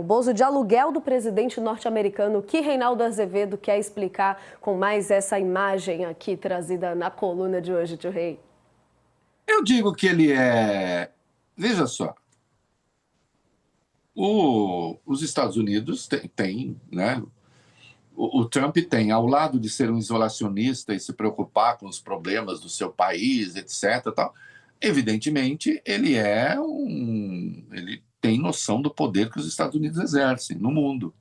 O bolso de aluguel do presidente norte-americano, que Reinaldo Azevedo quer explicar com mais essa imagem aqui trazida na coluna de hoje, tio Rei. Eu digo que ele é... Veja só, os Estados Unidos tem, né? O Trump tem, ao lado de ser um isolacionista e se preocupar com os problemas do seu país, etc., tal, evidentemente, ele tem noção do poder que os Estados Unidos exercem no mundo.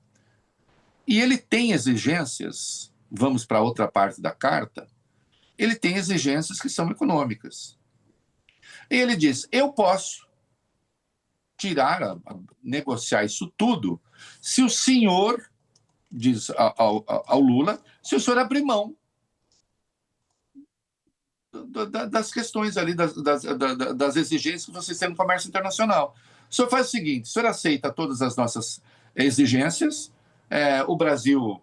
E ele tem exigências, vamos para outra parte da carta, ele tem exigências que são econômicas. E ele diz, eu posso negociar isso tudo se o senhor, diz ao Lula, se o senhor abrir mão das questões ali, das exigências que vocês têm no comércio internacional. O senhor faz o seguinte, o senhor aceita todas as nossas exigências, o Brasil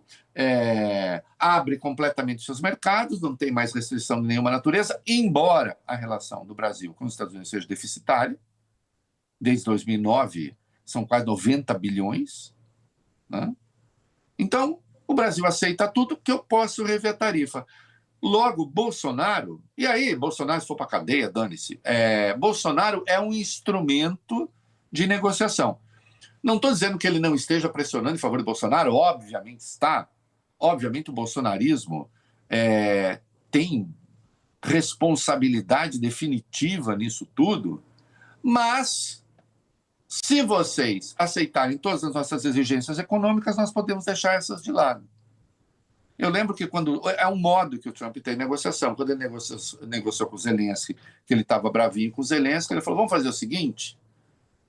abre completamente seus mercados, não tem mais restrição de nenhuma natureza, embora a relação do Brasil com os Estados Unidos seja deficitária. Desde 2009, são quase 90 bilhões. Né? Então, o Brasil aceita tudo que eu posso rever a tarifa. Logo, Bolsonaro... E aí, Bolsonaro, se for para a cadeia, dane-se. Bolsonaro é um instrumento de negociação. Não estou dizendo que ele não esteja pressionando em favor de Bolsonaro, obviamente está. Obviamente, o bolsonarismo tem responsabilidade definitiva nisso tudo, mas... se vocês aceitarem todas as nossas exigências econômicas, nós podemos deixar essas de lado. Eu lembro que é um modo que o Trump tem de negociação. Quando ele negociou com o Zelensky, que ele estava bravinho com o Zelensky, ele falou, vamos fazer o seguinte,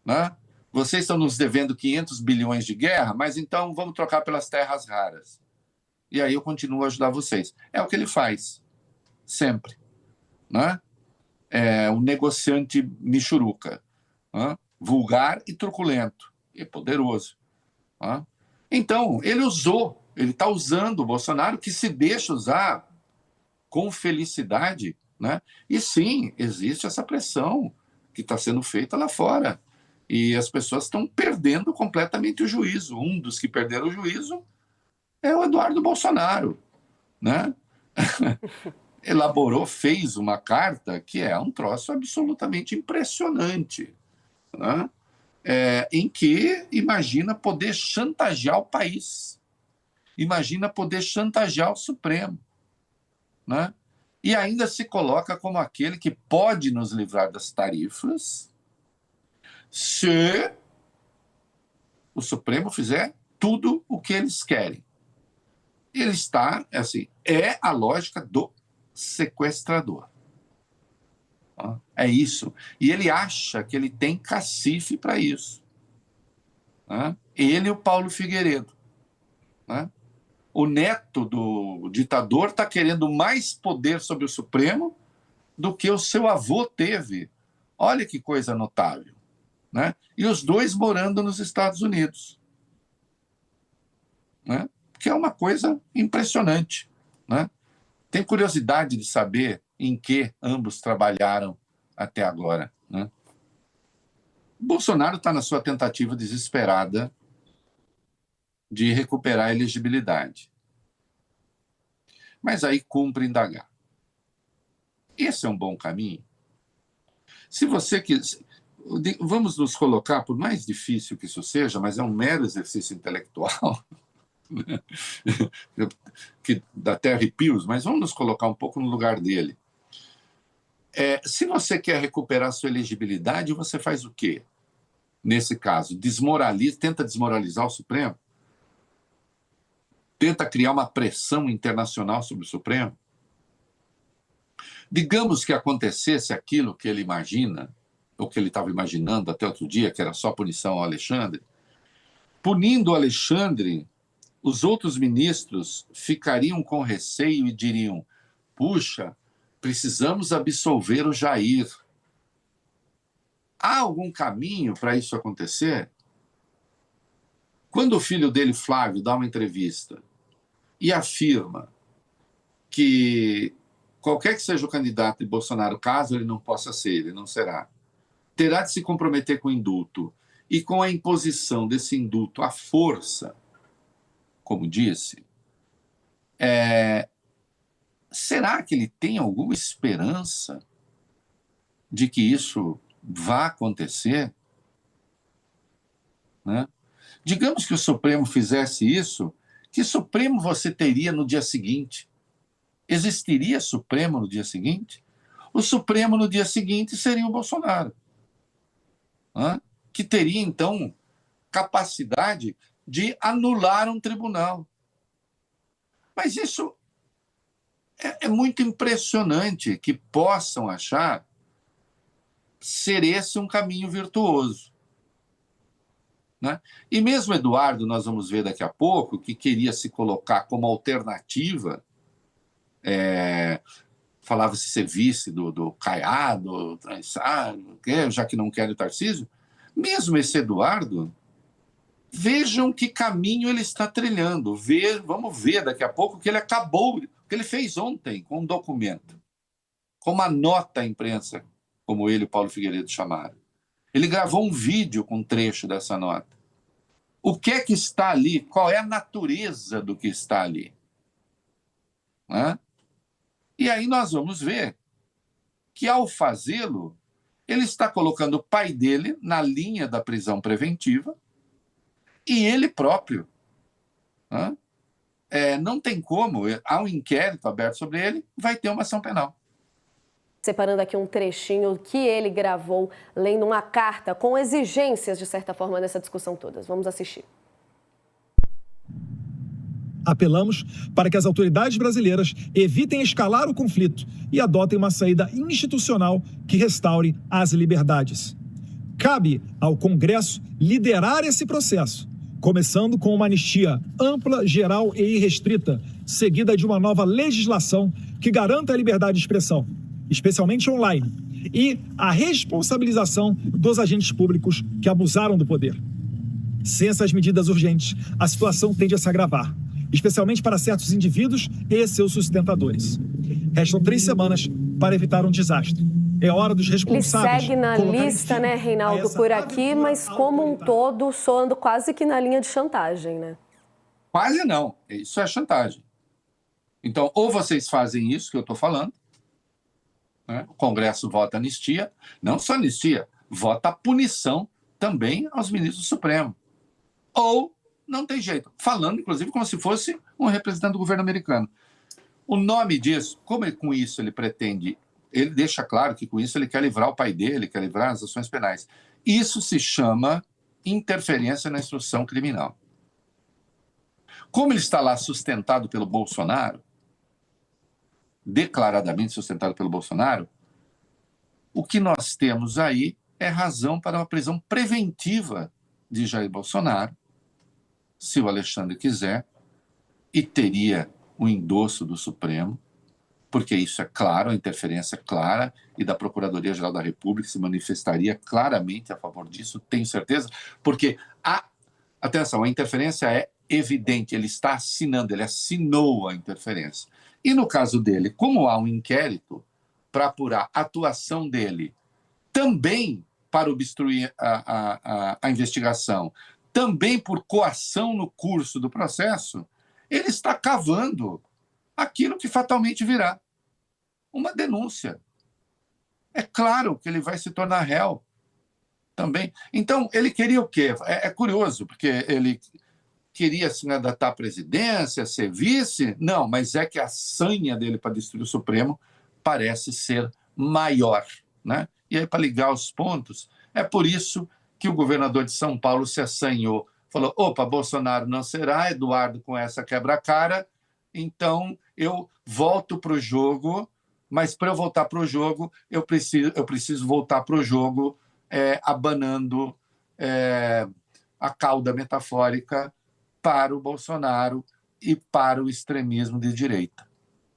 né? Vocês estão nos devendo 500 bilhões de guerra, mas então vamos trocar pelas terras raras. E aí eu continuo a ajudar vocês. É o que ele faz, sempre. Né? É um negociante michuruca. Né? Vulgar e truculento, e poderoso. Né? Então, ele está usando o Bolsonaro, que se deixa usar com felicidade. Né? E sim, existe essa pressão que está sendo feita lá fora. E as pessoas estão perdendo completamente o juízo. Um dos que perderam o juízo é o Eduardo Bolsonaro. Né? Fez uma carta que é um troço absolutamente impressionante. Né? Em que imagina poder chantagear o país, imagina poder chantagear o Supremo, né? E ainda se coloca como aquele que pode nos livrar das tarifas se o Supremo fizer tudo o que eles querem. Ele está, assim, é a lógica do sequestrador. É isso. E ele acha que ele tem cacife para isso. Né? Ele e o Paulo Figueiredo. Né? O neto do ditador está querendo mais poder sobre o Supremo do que o seu avô teve. Olha que coisa notável. Né? E os dois morando nos Estados Unidos. Né? Que é uma coisa impressionante. Né? Tem curiosidade de saber em que ambos trabalharam até agora. Né? Bolsonaro está na sua tentativa desesperada de recuperar a elegibilidade. Mas aí cumpre indagar. Esse é um bom caminho? Se você quiser... Vamos nos colocar, por mais difícil que isso seja, mas é um mero exercício intelectual, que dá até arrepios, mas vamos nos colocar um pouco no lugar dele. Se você quer recuperar sua elegibilidade, você faz o quê? Nesse caso, tenta desmoralizar o Supremo? Tenta criar uma pressão internacional sobre o Supremo? Digamos que acontecesse aquilo que ele imagina, ou que ele estava imaginando até outro dia, que era só punição ao Alexandre. Punindo o Alexandre, os outros ministros ficariam com receio e diriam, puxa, precisamos absolver o Jair. Há algum caminho para isso acontecer? Quando o filho dele, Flávio, dá uma entrevista e afirma que qualquer que seja o candidato de Bolsonaro, caso ele não possa ser, ele não será, terá de se comprometer com o indulto e com a imposição desse indulto à força, como disse, será que ele tem alguma esperança de que isso vá acontecer? Né? Digamos que o Supremo fizesse isso, que Supremo você teria no dia seguinte? Existiria Supremo no dia seguinte? O Supremo no dia seguinte seria o Bolsonaro, né? Que teria, então, capacidade de anular um tribunal. Mas isso é muito impressionante que possam achar ser esse um caminho virtuoso. Né? E mesmo Eduardo, nós vamos ver daqui a pouco, que queria se colocar como alternativa, falava-se ser vice do Caiado, já que não quer o Tarcísio. Mesmo esse Eduardo, vejam que caminho ele está trilhando. Vamos ver daqui a pouco o que ele fez ontem com um documento, com uma nota à imprensa, como ele e o Paulo Figueiredo chamaram. Ele gravou um vídeo com um trecho dessa nota. O que é que está ali? Qual é a natureza do que está ali? Né? E aí nós vamos ver que, ao fazê-lo, ele está colocando o pai dele na linha da prisão preventiva e ele próprio. Né? Não tem como, há um inquérito aberto sobre ele, vai ter uma ação penal. Separando aqui um trechinho que ele gravou lendo uma carta com exigências, de certa forma, nessa discussão toda. Vamos assistir. Apelamos para que as autoridades brasileiras evitem escalar o conflito e adotem uma saída institucional que restaure as liberdades. Cabe ao Congresso liderar esse processo, começando com uma anistia ampla, geral e irrestrita, seguida de uma nova legislação que garanta a liberdade de expressão, especialmente online, e a responsabilização dos agentes públicos que abusaram do poder. Sem essas medidas urgentes, a situação tende a se agravar, especialmente para certos indivíduos e seus sustentadores. Restam 3 semanas para evitar um desastre. É hora dos responsáveis... Ele segue na lista, né, Reinaldo, por aqui, mas como um todo, soando quase que na linha de chantagem, né? Quase não. Isso é chantagem. Então, ou vocês fazem isso que eu estou falando, né? O Congresso vota anistia, não só anistia, vota punição também aos ministros do Supremo. Ou não tem jeito. Falando, inclusive, como se fosse um representante do governo americano. O nome disso, com isso ele pretende, ele deixa claro que com isso ele quer livrar o pai dele, quer livrar as ações penais. Isso se chama interferência na instrução criminal. Como ele está lá sustentado pelo Bolsonaro, declaradamente sustentado pelo Bolsonaro, o que nós temos aí é razão para uma prisão preventiva de Jair Bolsonaro, se o Alexandre quiser, e teria o endosso do Supremo, porque isso é claro, a interferência é clara, e da Procuradoria-Geral da República se manifestaria claramente a favor disso, tenho certeza, porque, atenção, a interferência é evidente, ele está assinando, ele assinou a interferência. E no caso dele, como há um inquérito para apurar a atuação dele, também para obstruir a investigação, também por coação no curso do processo, ele está cavando aquilo que fatalmente virá uma denúncia. É claro que ele vai se tornar réu também. Então, ele queria o quê? É curioso, porque ele queria se candidatar à presidência, ser vice. Não, mas é que a sanha dele para destruir o Supremo parece ser maior. Né? E aí, para ligar os pontos, é por isso que o governador de São Paulo se assanhou. Falou, opa, Bolsonaro não será, Eduardo com essa quebra-cara, então eu volto para o jogo, mas para eu voltar para o jogo, eu preciso voltar para o jogo abanando a cauda metafórica para o Bolsonaro e para o extremismo de direita.